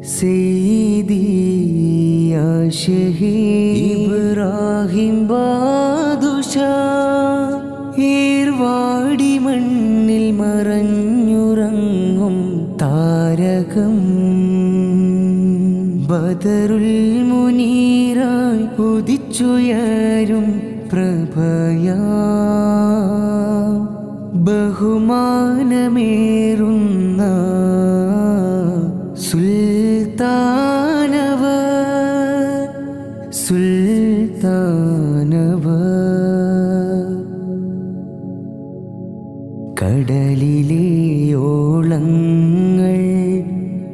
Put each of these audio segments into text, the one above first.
സയ്യിദി യാ ശഹീദ് ഇബ്രാഹിം ബാദുഷാ ഏർവാടി മണ്ണിൽ മറഞ്ഞുറങ്ങും താരകം ബദറുൽ മുനീറായി ഉദിച്ചുയരും പ്രഭയാ ബഹുമാനമേറുന്ന സുൽത്താനവർ കടലിലെ ഓളങ്ങൾ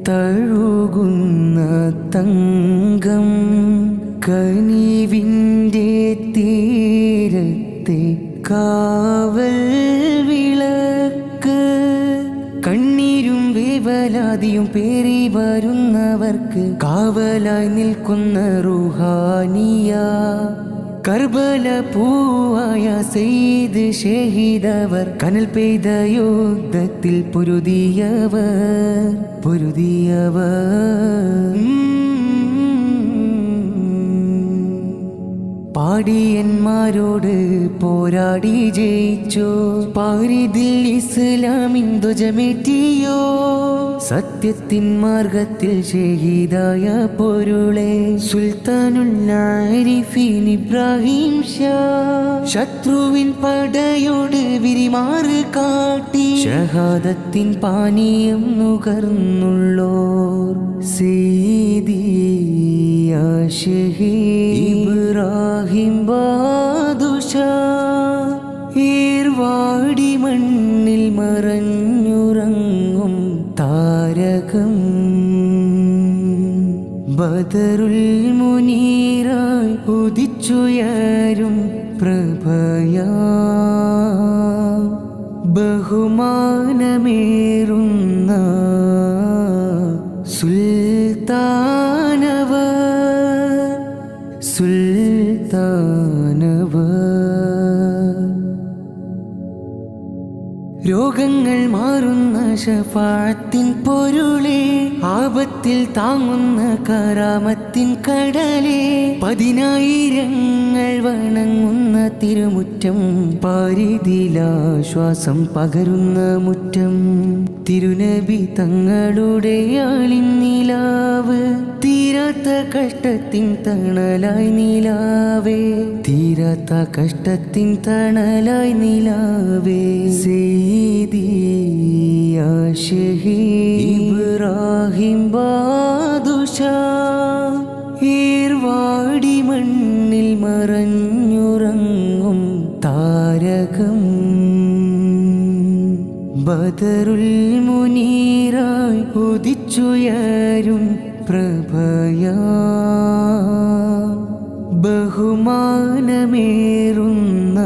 തഴുകുന്ന തങ്കം കനിവിൻ്റെ തീരത്തെ കാവൽ വിളക്ക് കണ്ണീരും വേവലാതിയും പേറി വരുന്നവർക്ക് കാവലായി നിൽക്കുന്ന റുഹാനിയ കർബല പൂവായ സയ്യിദ് ഷഹീദവർ കനൽ പെയ്ത യുദ്ധത്തിൽ പൊരുതിയവർ പാടിയന്മാരോട് പോരാടി ജയിച്ചോ പാരിതിൽ ഇസ്ലാമിൻ ധ്വജമേറ്റിയോ സത്യത്തിൻ മാർഗത്തിൽ ഷഹീദായ പൊരുളെ സുൽത്താനുൽ ആരിഫീൻ ഇബ്രാഹിം ഷാ ശത്രുവിൻ പടയോട് വിരിമാറ് കാട്ടി ഷഹാദത്തിൻ പാനീയം നുകർന്നുള്ളോർ സയ്യിദി യാ ശഹീദ് ഇബ്രാഹിം ബാദുഷാ ഏർവാടി മണ്ണിൽ മറഞ്ഞുറങ്ങും താരകം ബദറുൽ മുനീറായി ഉദിച്ചുയരും പ്രഭയാ ബഹുമാനമേറുന്ന സുൽത്താനവർ രോഗങ്ങൾ മാറുന്ന ശഫാഅത്തിൻ പൊരുളേ ആപത്തിൽ താങ്ങുന്ന കറാമത്തിൻ കടലേ പതിനായിരങ്ങൾ വണങ്ങുന്ന തിരുമുറ്റം പാരിതിലാശ്വാസം പകരുന്ന മുറ്റം തിരുനബി തങ്ങളുടെ ആളിന്നിലാവ് തീരാത്ത കഷ്ടത്തിൻ തണലായി നിലാവേ തീരാത്ത കഷ്ടത്തിൻ തണലായി നിലാവേ സയ്യിദി യാ ശഹീദ് ഇബ്രാഹിം ബാദുഷാ ഏർവാടി മണ്ണിൽ മറഞ്ഞുറങ്ങും താരകം ബദറുൽ മുനീറായി ഉദിച്ചുയരും പ്രഭയാ ബഹുമാനമേറുന്ന